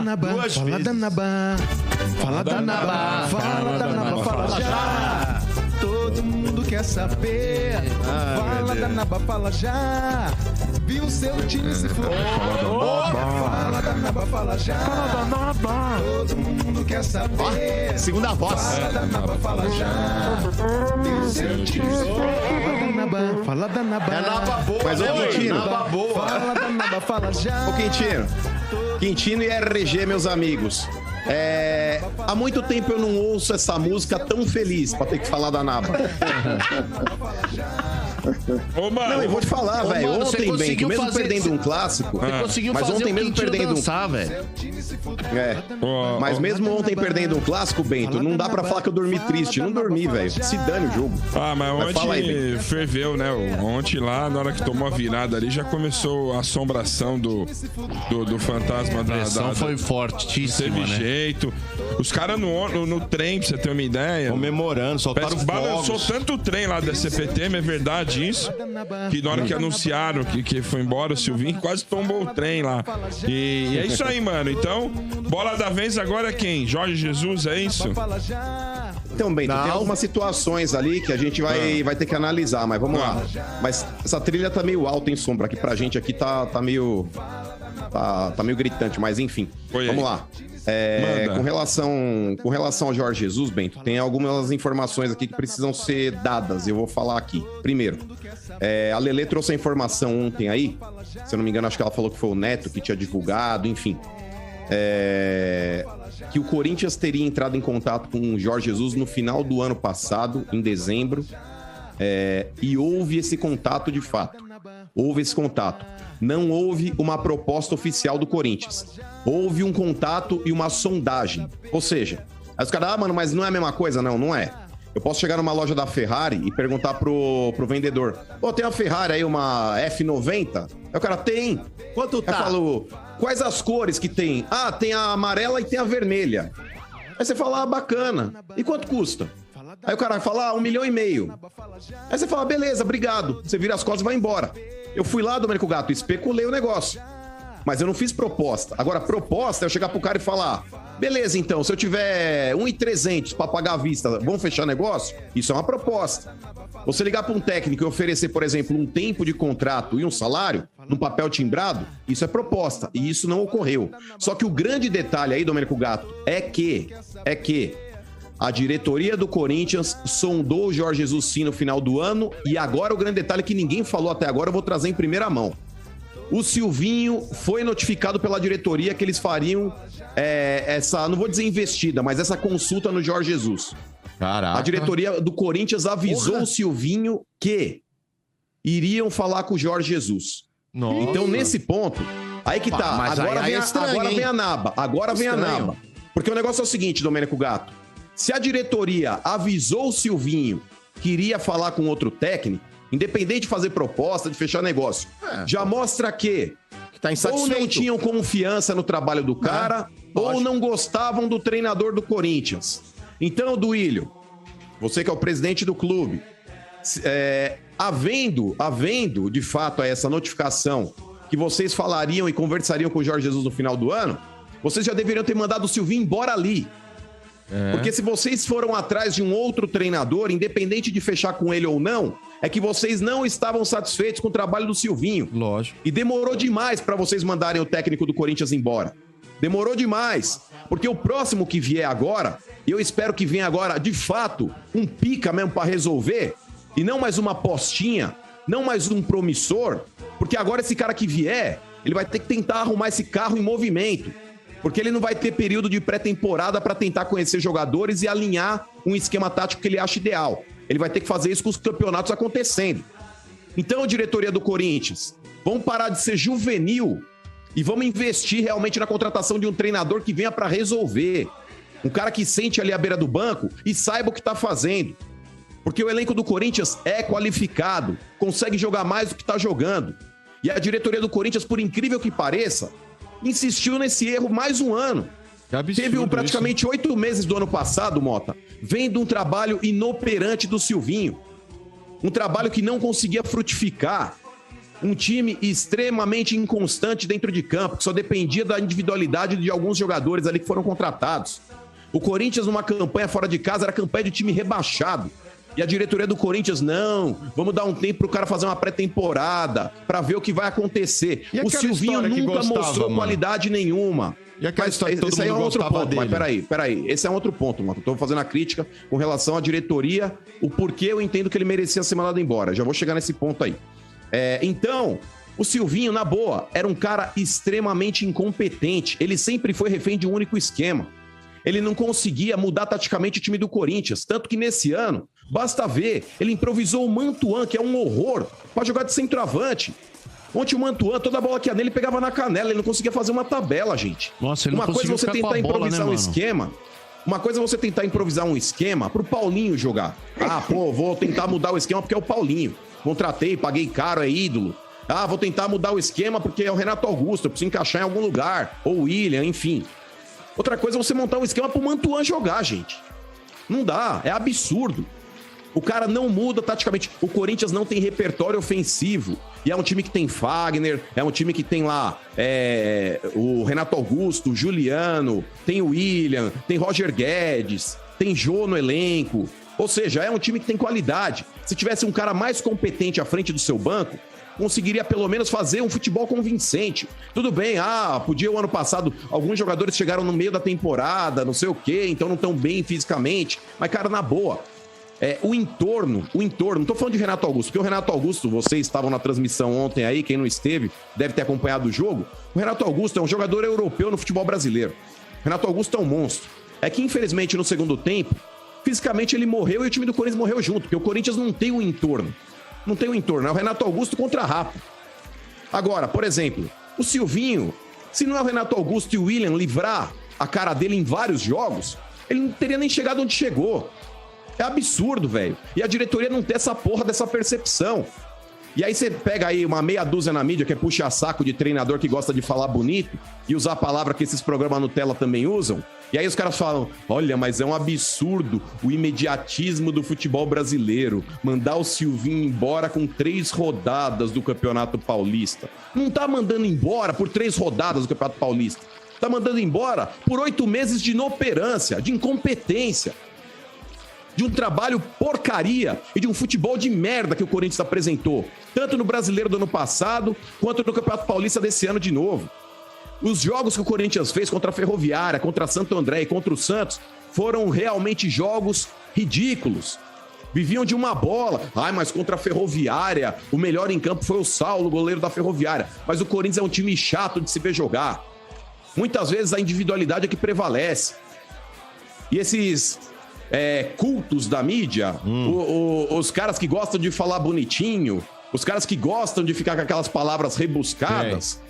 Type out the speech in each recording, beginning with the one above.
Naba, fala da Naba. Fala da Naba, fala da Naba, fala já. Todo mundo quer saber. Fala da Naba, fala já. Viu seu time se for. Fala da Naba, fala já. Fala da Naba. Todo mundo quer saber. Segunda voz. Fala da Naba, fala já. Viu seu time se for. Fala da Naba, fala da Naba. É Naba boa, mas ô Quintino, Naba boa. Fala da Naba, fala já. Ô Quintino e RG, meus amigos. Há muito tempo eu não ouço essa música tão feliz pra ter que falar da Naba. Ô, mano, Não, eu vou te falar, velho. mano, você Ontem, Bento, mesmo fazer- perdendo um clássico, Você conseguiu mas fazer ontem o mesmo Quintino perdendo dançar, velho. Mas mesmo ontem perdendo um clássico, Bento, não dá pra falar que eu dormi triste. Não dormi, velho. Se dane o jogo. mas fala aí, ontem Bento. ferveu, né? Ontem lá, na hora que tomou a virada ali, já começou a assombração do fantasma A pressão da foi fortíssima, teve né? jeito. Os caras no trem, pra você ter uma ideia. Comemorando, soltaram Parece que balançou fogos. tanto o trem lá da CPTM, é verdade isso? Que na hora que anunciaram que foi embora o Silvinho, quase tombou o trem lá. E é isso aí, mano. Então, bola da vez agora é quem? Jorge Jesus, é isso? Então, Bento, tem algumas situações ali que a gente vai ter que analisar, mas vamos lá. Mas essa trilha tá meio alta em sombra, aqui pra gente aqui tá meio... Tá meio gritante, mas enfim. Vamos lá. Com relação ao Jorge Jesus, Bento, tem algumas informações aqui que precisam ser dadas. Eu vou falar aqui. Primeiro, a Lelê trouxe a informação ontem aí. Se eu não me engano, acho que ela falou que foi o Neto que tinha divulgado, enfim. Que o Corinthians teria entrado em contato com o Jorge Jesus no final do ano passado, em dezembro. E houve esse contato de fato. Houve esse contato. Não houve uma proposta oficial do Corinthians. Houve um contato e uma sondagem. Ou seja, aí os caras, mano, mas não é a mesma coisa? Não, não é. Eu posso chegar numa loja da Ferrari e perguntar pro vendedor: tem uma Ferrari aí, uma F90? Aí o cara, tem. Quanto tá? Eu falo, quais as cores que tem? Tem a amarela e tem a vermelha. Aí você fala, bacana. E quanto custa? Aí o cara fala, 1,5 milhão. Aí você fala, beleza, obrigado. Você vira as costas e vai embora. Eu fui lá, Domênico Gato, especulei o negócio. Mas eu não fiz proposta. Agora, proposta é eu chegar pro cara e falar, beleza, então, se eu tiver 1.300 pra pagar à vista, vamos fechar negócio? Isso é uma proposta. Você ligar pra um técnico e oferecer, por exemplo, um tempo de contrato e um salário, num papel timbrado, isso é proposta. E isso não ocorreu. Só que o grande detalhe aí, Domênico Gato, é que a diretoria do Corinthians sondou o Jorge Jesus sim no final do ano. E agora o grande detalhe que ninguém falou até agora, eu vou trazer em primeira mão. O Silvinho foi notificado pela diretoria que eles fariam essa, não vou dizer investida, mas essa consulta no Jorge Jesus. Caraca. A diretoria do Corinthians avisou o Silvinho que iriam falar com o Jorge Jesus. Nossa. Então, nesse ponto, aí que tá. Mas Agora aí é estranho, vem a Naba. Agora vem a Naba. Porque o negócio é o seguinte, Domênico Gato. Se a diretoria avisou o Silvinho que iria falar com outro técnico, independente de fazer proposta, de fechar negócio, já mostra que tá ou não tinham confiança no trabalho do cara, ou não gostavam do treinador do Corinthians. Então, Duílio, você que é o presidente do clube, havendo de fato essa notificação que vocês falariam e conversariam com o Jorge Jesus no final do ano, vocês já deveriam ter mandado o Silvinho embora ali. Porque se vocês foram atrás de um outro treinador, independente de fechar com ele ou não, é que vocês não estavam satisfeitos com o trabalho do Silvinho. Lógico. E demorou demais para vocês mandarem o técnico do Corinthians embora. Demorou demais. Porque o próximo que vier agora, e eu espero que venha agora, de fato, um pica mesmo para resolver, e não mais uma postinha, não mais um promissor, porque agora esse cara que vier, ele vai ter que tentar arrumar esse carro em movimento. Porque ele não vai ter período de pré-temporada para tentar conhecer jogadores e alinhar um esquema tático que ele acha ideal. Ele vai ter que fazer isso com os campeonatos acontecendo. Então, diretoria do Corinthians, vamos parar de ser juvenil e vamos investir realmente na contratação de um treinador que venha para resolver. Um cara que sente ali à beira do banco e saiba o que está fazendo. Porque o elenco do Corinthians é qualificado, consegue jogar mais do que está jogando. E a diretoria do Corinthians, por incrível que pareça, insistiu nesse erro mais um ano. Teve praticamente 8 meses do ano passado, Mota, vendo um trabalho inoperante do Silvinho. Um trabalho que não conseguia frutificar. Um time extremamente inconstante dentro de campo, que só dependia da individualidade de alguns jogadores ali que foram contratados. O Corinthians, numa campanha fora de casa, era campanha de time rebaixado. E a diretoria do Corinthians, não, vamos dar um tempo pro cara fazer uma pré-temporada para ver o que vai acontecer. O Silvinho nunca mostrou qualidade nenhuma. E aquela história que todo mundo é outro ponto, dele. mas peraí. Esse é outro ponto, mano. Tô fazendo a crítica com relação à diretoria, o porquê eu entendo que ele merecia ser mandado embora. Já vou chegar nesse ponto aí. Então, o Silvinho, na boa, era um cara extremamente incompetente. Ele sempre foi refém de um único esquema. Ele não conseguia mudar taticamente o time do Corinthians. Tanto que nesse ano, basta ver, ele improvisou o Mantuan, que é um horror, para jogar de centroavante. Ontem o Mantuan, toda a bola que ia nele pegava na canela, ele não conseguia fazer uma tabela, gente. Nossa, ele não Uma coisa é você tentar improvisar um esquema. Uma coisa é você tentar improvisar um esquema pro Paulinho jogar. Vou tentar mudar o esquema porque é o Paulinho. Contratei, paguei caro, é ídolo. Vou tentar mudar o esquema porque é o Renato Augusto, eu preciso encaixar em algum lugar. Ou o William, enfim. Outra coisa é você montar um esquema pro Mantuan jogar, gente. Não dá, é absurdo. O cara não muda taticamente. O Corinthians não tem repertório ofensivo. E é um time que tem Fagner, é um time que tem lá o Renato Augusto, o Juliano, tem o William, tem Roger Guedes, tem Jô no elenco. Ou seja, é um time que tem qualidade. Se tivesse um cara mais competente à frente do seu banco, conseguiria pelo menos fazer um futebol convincente. Tudo bem, podia o ano passado, alguns jogadores chegaram no meio da temporada, não sei o quê, então não estão bem fisicamente. Mas, cara, na boa, o entorno, não tô falando de Renato Augusto, porque o Renato Augusto, vocês estavam na transmissão ontem aí, quem não esteve, deve ter acompanhado o jogo. O Renato Augusto é um jogador europeu no futebol brasileiro. O Renato Augusto é um monstro. É que, infelizmente, no segundo tempo, fisicamente ele morreu e o time do Corinthians morreu junto, porque o Corinthians não tem um entorno. Não tem um entorno, é o Renato Augusto contra Rafa. Agora, por exemplo, o Silvinho, se não é o Renato Augusto e o William livrar a cara dele em vários jogos, ele não teria nem chegado onde chegou. É absurdo, velho. E a diretoria não tem essa porra dessa percepção. E aí você pega aí uma meia dúzia na mídia que é puxa-saco de treinador que gosta de falar bonito e usar a palavra que esses programas Nutella também usam. E aí os caras falam, olha, mas é um absurdo o imediatismo do futebol brasileiro. Mandar o Silvinho embora com 3 rodadas do Campeonato Paulista. Não tá mandando embora por 3 rodadas do Campeonato Paulista. Tá mandando embora por 8 meses de inoperância, de incompetência. De um trabalho porcaria e de um futebol de merda que o Corinthians apresentou. Tanto no Brasileiro do ano passado, quanto no Campeonato Paulista desse ano de novo. Os jogos que o Corinthians fez contra a Ferroviária, contra Santo André e contra o Santos foram realmente jogos ridículos. Viviam de uma bola. Mas contra a Ferroviária, o melhor em campo foi o Saulo, goleiro da Ferroviária. Mas o Corinthians é um time chato de se ver jogar. Muitas vezes a individualidade é que prevalece. E esses cultos da mídia, os caras que gostam de falar bonitinho, os caras que gostam de ficar com aquelas palavras rebuscadas,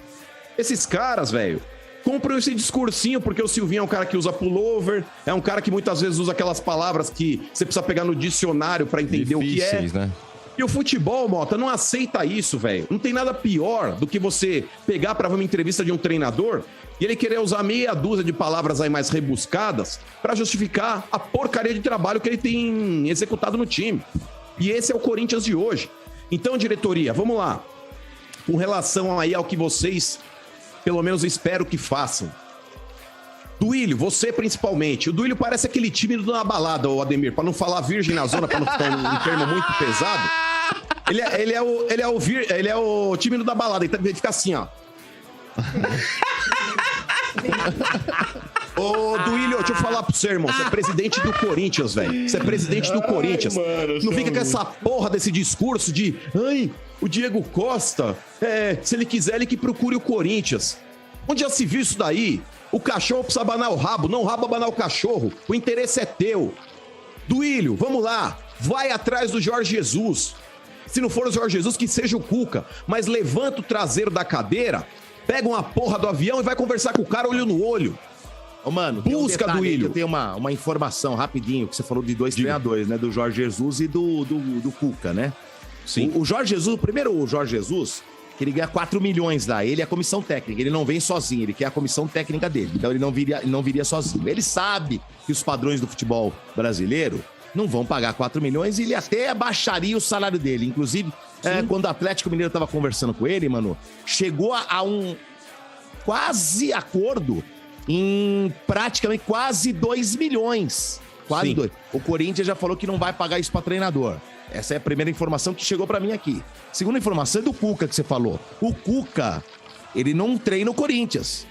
esses caras, velho, compram esse discursinho porque o Silvinho é um cara que usa pullover, é um cara que muitas vezes usa aquelas palavras que você precisa pegar no dicionário pra entender difíceis, o que é. Né? E o futebol, Mota, não aceita isso, velho. Não tem nada pior do que você pegar pra ver uma entrevista de um treinador e ele querer usar meia dúzia de palavras aí mais rebuscadas pra justificar a porcaria de trabalho que ele tem executado no time. E esse é o Corinthians de hoje. Então, diretoria, vamos lá. Com relação aí ao que vocês, pelo menos, espero que façam. Duílio, você principalmente. O Duílio parece aquele tímido na balada, o Ademir, pra não falar virgem na zona, pra não ficar um termo muito pesado. Ele é o tímido da balada, ele fica assim, ó. Ô, Duílio, deixa eu falar pro você, irmão. Você é presidente do Corinthians, velho. Você é presidente do Corinthians. Mano, não fica com essa porra desse discurso de o Diego Costa, se ele quiser, ele que procure o Corinthians. Onde já se viu isso daí? O cachorro precisa abanar o rabo, não o rabo abanar o cachorro. O interesse é teu. Duílio, vamos lá. Vai atrás do Jorge Jesus. Se não for o Jorge Jesus, que seja o Cuca. Mas levanta o traseiro da cadeira, pega uma porra do avião e vai conversar com o cara olho no olho. Ô, mano, busca, Duílio. Eu tenho uma informação rapidinho, que você falou de 2 treinadores, né? Do Jorge Jesus e do Cuca, né? Sim. O Jorge Jesus, primeiro o Jorge Jesus, que ele ganha 4 milhões lá, ele é a comissão técnica, ele não vem sozinho, ele quer a comissão técnica dele, então ele não viria sozinho. Ele sabe que os padrões do futebol brasileiro não vão pagar 4 milhões e ele até abaixaria o salário dele. Inclusive, quando o Atlético Mineiro estava conversando com ele, mano, chegou a um quase acordo em praticamente quase 2 milhões. Quase 2. O Corinthians já falou que não vai pagar isso para treinador. Essa é a primeira informação que chegou para mim aqui. Segunda informação é do Cuca que você falou. O Cuca, ele não treina o Corinthians.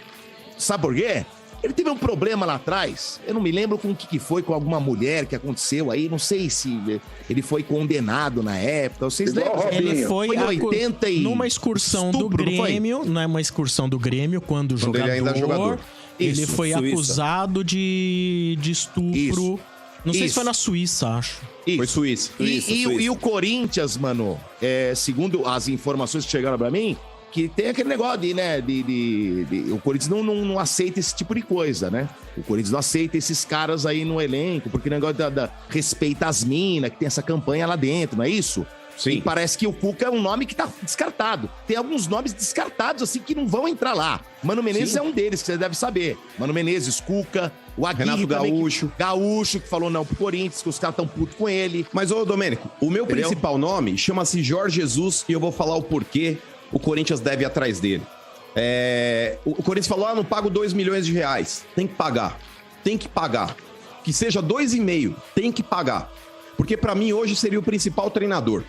Sabe por quê? Ele teve um problema lá atrás, eu não me lembro com o que foi, com alguma mulher que aconteceu aí, não sei se ele foi condenado na época, vocês lembram? Ele foi em 80 e... numa excursão do Grêmio, não é uma excursão do Grêmio, quando jogador, ele ainda é jogador. Ele foi acusado de estupro, Isso. não sei se foi na Suíça, acho. Isso. Foi Suíça. E o Corinthians, mano, segundo as informações que chegaram pra mim, que tem aquele negócio o Corinthians não aceita esse tipo de coisa, né? O Corinthians não aceita esses caras aí no elenco, porque o negócio respeita as minas, que tem essa campanha lá dentro, não é isso? Sim. E parece que o Cuca é um nome que tá descartado. Tem alguns nomes descartados, assim, que não vão entrar lá. Mano Menezes é um deles, que você deve saber. Mano Menezes, Cuca, o Aguirre Renato Gaúcho. Gaúcho, que falou não pro Corinthians, que os caras tão putos com ele. Mas, ô Domênico, o meu principal nome chama-se Jorge Jesus e eu vou falar o porquê o Corinthians deve ir atrás dele. O Corinthians falou, não pago 2 milhões de reais. Tem que pagar. Tem que pagar. Que seja 2,5, tem que pagar. Porque pra mim hoje seria o principal treinador.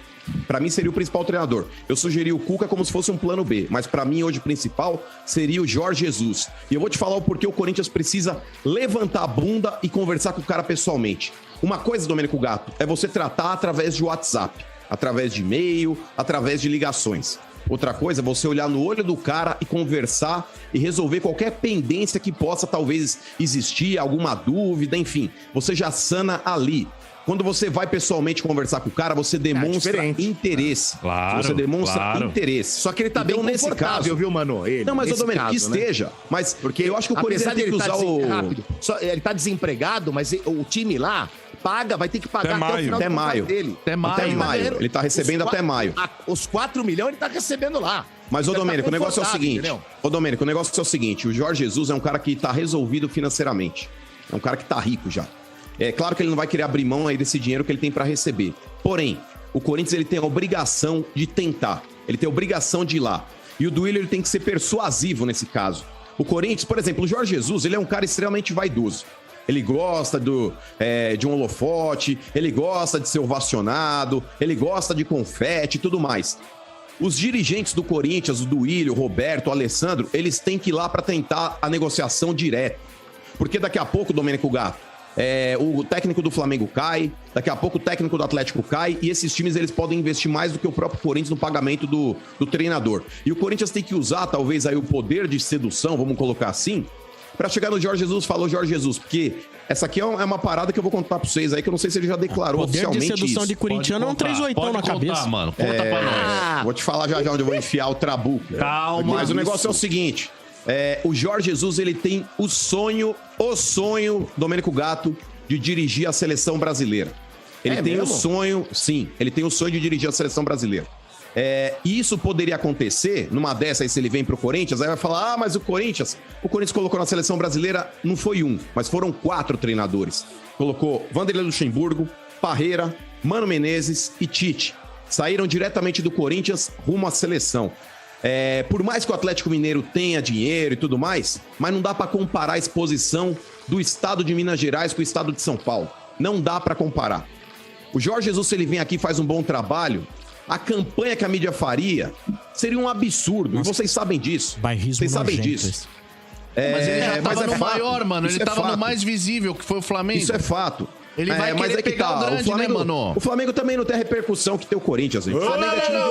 Pra mim seria o principal treinador. Eu sugeri o Cuca como se fosse um plano B, mas pra mim hoje o principal seria o Jorge Jesus. E eu vou te falar o porquê o Corinthians precisa levantar a bunda e conversar com o cara pessoalmente. Uma coisa, Domênico Gato, é você tratar através de WhatsApp, através de e-mail, através de ligações. Outra coisa é você olhar no olho do cara e conversar e resolver qualquer pendência que possa talvez existir, alguma dúvida, enfim. Você já sana ali. Quando você vai pessoalmente conversar com o cara, você demonstra interesse. Claro, você demonstra interesse. Só que ele tá então, bem nesse caso, viu, mano? Não, mas, Domênico, que esteja. Mas porque eu acho que o Corinthians tem que usar rápido. Ele tá desempregado, mas o time lá paga, vai ter que pagar até o final até maio. Dele. Até maio. Ele tá recebendo até maio. Os 4 milhões ele tá recebendo lá. Mas, ô Domênico, o negócio é o seguinte. Ô Domênico, o negócio é o seguinte. O Jorge Jesus é um cara que tá resolvido financeiramente. É um cara que tá rico já. É claro que ele não vai querer abrir mão aí desse dinheiro que ele tem pra receber. Porém, o Corinthians ele tem a obrigação de tentar. Ele tem a obrigação de ir lá. E o Duílio ele tem que ser persuasivo nesse caso. O Corinthians, por exemplo, o Jorge Jesus, ele é um cara extremamente vaidoso. Ele gosta de um holofote, ele gosta de ser ovacionado, ele gosta de confete e tudo mais. Os dirigentes do Corinthians, o Duílio, o Roberto, o Alessandro, eles têm que ir lá pra tentar a negociação direta. Porque daqui a pouco, Domênico Gato, o técnico do Flamengo cai, daqui a pouco o técnico do Atlético cai e esses times eles podem investir mais do que o próprio Corinthians no pagamento do treinador. E o Corinthians tem que usar talvez aí o poder de sedução, vamos colocar assim, pra chegar no Jorge Jesus, falou Jorge Jesus, porque essa aqui é uma parada que eu vou contar pra vocês aí, que eu não sei se ele já declarou oficialmente isso. Poder de sedução de corintiano é um 3-8 na cabeça. Mano, conta pra nós. Vou te falar já onde eu vou enfiar o trabuco. Calma. Mas o negócio é o seguinte, o Jorge Jesus, ele tem o sonho, Domênico Gato, de dirigir a seleção brasileira. Ele tem o sonho, sim, ele tem o sonho de dirigir a seleção brasileira. E isso poderia acontecer, numa dessa aí, se ele vem pro Corinthians, aí vai falar, mas o Corinthians colocou na seleção brasileira, não foi um, mas foram 4 treinadores. Colocou Vanderlei Luxemburgo, Parreira, Mano Menezes e Tite. Saíram diretamente do Corinthians rumo à seleção. Por mais que o Atlético Mineiro tenha dinheiro e tudo mais, mas não dá pra comparar a exposição do estado de Minas Gerais com o estado de São Paulo. Não dá pra comparar. O Jorge Jesus, se ele vem aqui e faz um bom trabalho, a campanha que a mídia faria seria um absurdo. Nossa. E vocês sabem disso. Vocês sabem disso. Mas ele já tava no maior, mano. Ele tava no mais visível, que foi o Flamengo. Isso é fato. Ele vai querer pegar o grande, Flamengo, né, mano? O Flamengo também não tem a repercussão que tem o Corinthians, gente. O Flamengo é time de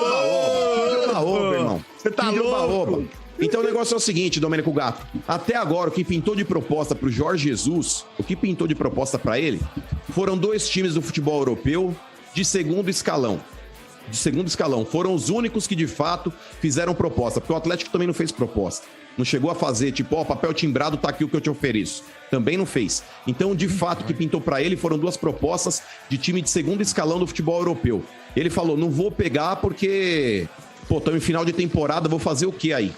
oba-oba, irmão. Você tá louco? Então o negócio é o seguinte, Domênico Gato. Até agora, o que pintou de proposta pro Jorge Jesus, o que pintou de proposta pra ele, foram 2 times do futebol europeu de segundo escalão. Foram os únicos que, de fato, fizeram proposta. Porque o Atlético também não fez proposta. Não chegou a fazer, tipo, papel timbrado, tá aqui o que eu te ofereço. Também não fez. Então, de fato, o que pintou pra ele foram 2 propostas de time de segundo escalão do futebol europeu. Ele falou, não vou pegar porque, estamos em final de temporada, vou fazer o que aí?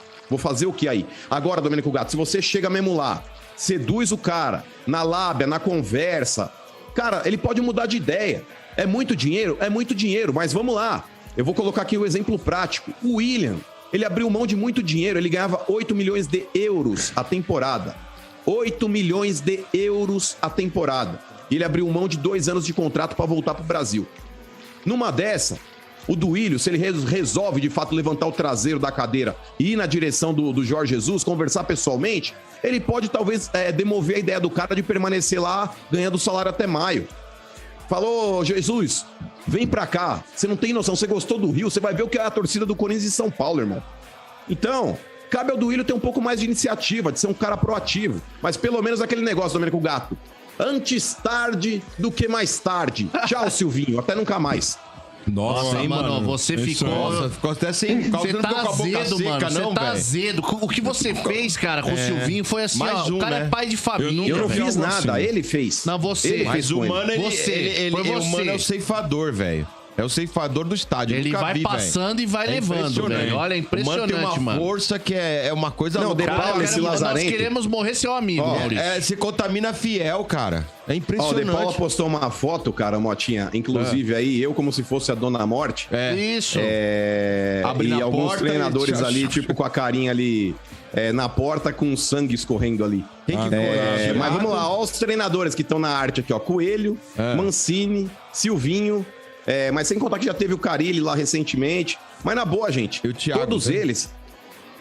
Agora, Domênico Gato, se você chega mesmo lá, seduz o cara, na lábia, na conversa, Cara, ele pode mudar de ideia. É muito dinheiro? É muito dinheiro, mas vamos lá. Eu vou colocar aqui um exemplo prático. O William, ele abriu mão de muito dinheiro, ele ganhava 8 milhões de euros a temporada. 8 milhões de euros a temporada. E ele abriu mão de 2 anos de contrato para voltar pro Brasil. Numa dessa, o Duílio, se ele resolve de fato levantar o traseiro da cadeira e ir na direção do Jorge Jesus, conversar pessoalmente, ele pode talvez demover a ideia do cara de permanecer lá ganhando salário até maio. Falou, Jesus, vem pra cá. Você não tem noção, você gostou do Rio, você vai ver o que é a torcida do Corinthians em São Paulo, irmão. Então, cabe ao Duílio ter um pouco mais de iniciativa, de ser um cara proativo. Mas pelo menos aquele negócio, Domênico Gato. Antes tarde do que mais tarde. Tchau, Silvinho. Até nunca mais. Nossa, hein, mano, você ficou... Nossa, ficou até sem... Você tá azedo, mano, você tá velho. azedo. O que você fez, cara, com o Silvinho foi assim, Mais ó, o cara né? é pai de família. Eu não velho. fiz nada, ele fez. Não, você. Ele Mas fez o com ele. mano, Foi o mano é o ceifador, velho. É o ceifador do estádio. Ele Nunca vai vi, passando e vai levando, impressionante. velho. Olha, é O impressionante, mano tem uma mano. força que é uma coisa Não, louca. De Paula, esse Nós Lazarento. queremos morrer seu amigo, Maurício. Se contamina fiel, cara. É Ó, o De impressionante. Paula postou uma foto, cara, Motinha. Inclusive aí, eu como se fosse a Dona Morte. Isso. Abre E na alguns porta treinadores e- ali, tipo, com a carinha ali na porta, com sangue escorrendo ali. Tem que coragem. Mas vamos lá, ó, os treinadores que estão na arte aqui, ó. Coelho, Mancini, Silvinho. Mas sem contar que já teve o Carille lá recentemente. Mas na boa, gente. E o Thiago, todos né? eles.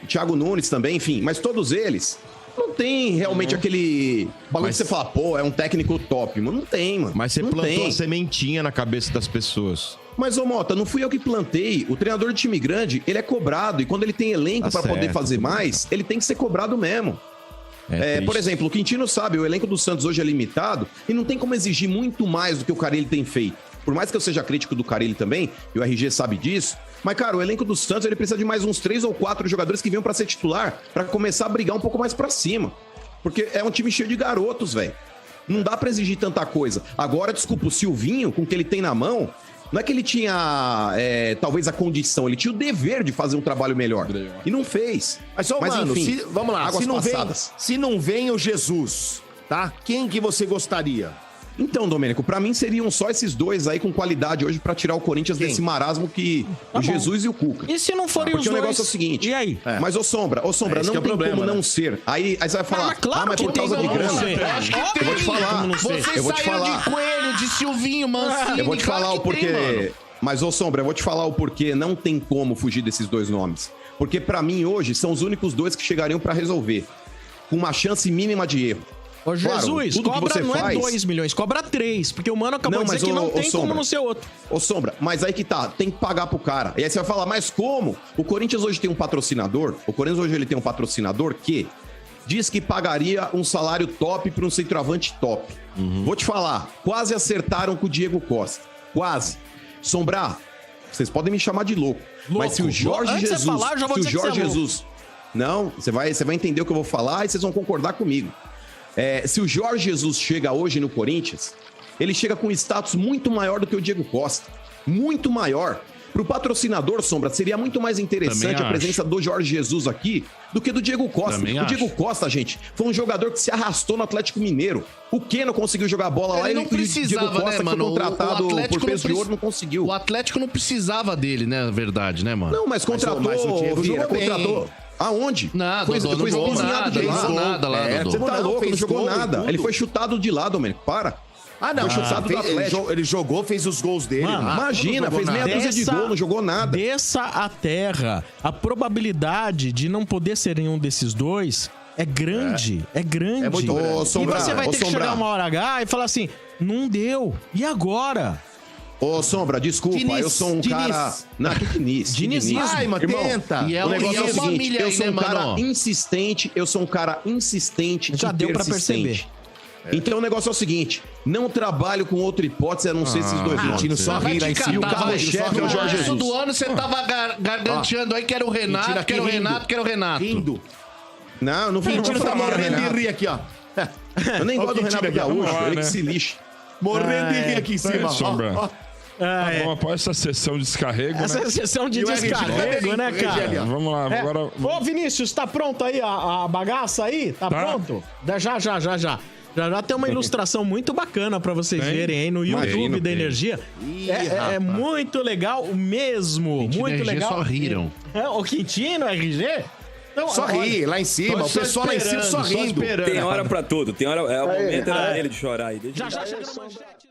O Thiago Nunes também, enfim. Mas todos eles não tem realmente aquele bagulho que você fala, pô, é um técnico top. Mano, não tem, mano. Mas você não plantou tem. a sementinha na cabeça das pessoas. Mas, ô Mota, não fui eu que plantei. O treinador de time grande, ele é cobrado. E quando ele tem elenco Tá pra poder certo, fazer tudo mais, ele tem que ser cobrado mesmo. Triste. Por exemplo, o Quintino sabe, o elenco do Santos hoje é limitado e não tem como exigir muito mais do que o Carille tem feito. Por mais que eu seja crítico do Carille também, e o RG sabe disso, mas, cara, o elenco do Santos ele precisa de mais uns 3 ou 4 jogadores que venham pra ser titular, pra começar a brigar um pouco mais pra cima. Porque é um time cheio de garotos, velho. Não dá pra exigir tanta coisa. Agora, desculpa, o Silvinho, com o que ele tem na mão, não é que ele tinha, talvez, a condição, ele tinha o dever de fazer um trabalho melhor. E não fez. Mas só, mano, enfim, vamos lá, águas passadas. se não vem o Jesus, tá? Quem que você gostaria? Então, Domênico, pra mim seriam só esses dois aí com qualidade hoje pra tirar o Corinthians desse marasmo que o Jesus e o Cuca. E se não forem os Porque dois? o negócio é o seguinte. E aí? Mas, ô Sombra, esse não que é tem o problema, como né? não ser. Aí você vai falar, mas claro mas que por tem causa de como grana. não ser. Eu vou te falar. Você Eu vou te saiu falar. de Coelho, de Silvinho, Mancini. Eu vou te claro falar o que tem, porquê. mano. Mas, ô Sombra, eu vou te falar o porquê não tem como fugir desses dois nomes. Porque pra mim hoje são os únicos dois que chegariam pra resolver. Com uma chance mínima de erro. Ô, Jesus, Claro, tudo que cobra você não faz- é 2 milhões, cobra 3. Porque o Mano acabou Não, de dizer mas, que não ô, tem como Sombra. não ser outro. Ô, Sombra, mas aí que tá, tem que pagar pro cara. E aí você vai falar, mas como? O Corinthians hoje tem um patrocinador, ele tem um patrocinador que diz que pagaria um salário top para um centroavante top. Vou te falar, quase acertaram com o Diego Costa. Quase. Sombra, vocês podem me chamar de louco. Mas se o Jorge Antes de você Jesus... falar, eu já vou se o dizer que Jorge você é louco. Jesus... Não, você vai entender o que eu vou falar e vocês vão concordar comigo. Se o Jorge Jesus chega hoje no Corinthians, ele chega com um status muito maior do que o Diego Costa. Muito maior. Para o patrocinador, Sombra, seria muito mais interessante Também a presença do Jorge Jesus aqui do que do Diego Costa. Também O Diego Costa, gente, foi um jogador que se arrastou no Atlético Mineiro. O Keno conseguiu jogar bola lá Ele não e o Diego precisava, Costa, né, que mano? foi contratado O Atlético por peso não de ouro, não conseguiu. O Atlético não precisava dele, né? Na verdade, né, mano? Não, mas contratou, mas o Diego Vieira, jogou bem. contratou. Aonde? Nada, foi Dodô, não jogou espezinhado nada, de ele lá. não jogou nada lá, Dodô. Você tá Não, louco, não fez jogou gol e nada. tudo. Ele foi chutado de lá, Domênico. Para. Não. Foi chutado do Atlético. Ele jogou, fez os gols dele. Mano, lá. Imagina, Não jogou fez meia nada. dúzia de gol, não jogou nada. Desça a terra. A probabilidade de não poder ser nenhum desses dois é grande. É grande. É muito grande. Ô, E Sombra, você vai ô, ter que Sombra. chegar uma hora H e falar assim, não deu. E agora? Ô, Sombra, desculpa, Diniz, eu sou um Diniz. cara... Não, que Diniz? Dinizismo. Ai, mas Irmão, tenta. E é O negócio é o seguinte, família eu aí, sou né, um cara mano? insistente, Já e deu pra persistente. perceber. Então o negócio é o seguinte, não trabalho com outra hipótese a não ser esses dois nomes. Tino só Vai ri lá em te cima. E o catar, carro-chefe vai. é o No Jorge começo Jesus. do ano você tava garganteando aí que era o Renato, Mentira, que era o aqui rindo. Renato, que era o Renato. Rindo. Não, não O vim Tino tá falar do morrendo de Renato. rir aqui, ó. Eu nem gosto do Renato Gaúcho, vamos lá, ele né? que se lixe. Morrendo de rir aqui em cima. Sombra. Ó, ó. Ah, é. Bom, após essa sessão de descarrego, Essa né? sessão de E o RG descarrego, né, ali, o RG ali, cara? ó. Vamos lá, É. agora... Ô, Vinícius, tá pronto aí a bagaça aí? Tá pronto? Já. Já já tem uma ilustração muito bacana pra vocês verem aí no YouTube Imagino, da tem. Energia. É muito legal mesmo. Gente, Muito energia legal. só riram. O Quintino, RG? Não, Só olha, ri, lá em cima. O pessoal lá em cima só rindo. Tem hora pra tudo. Tem hora. É o momento dele de chorar aí. já chega na manchete.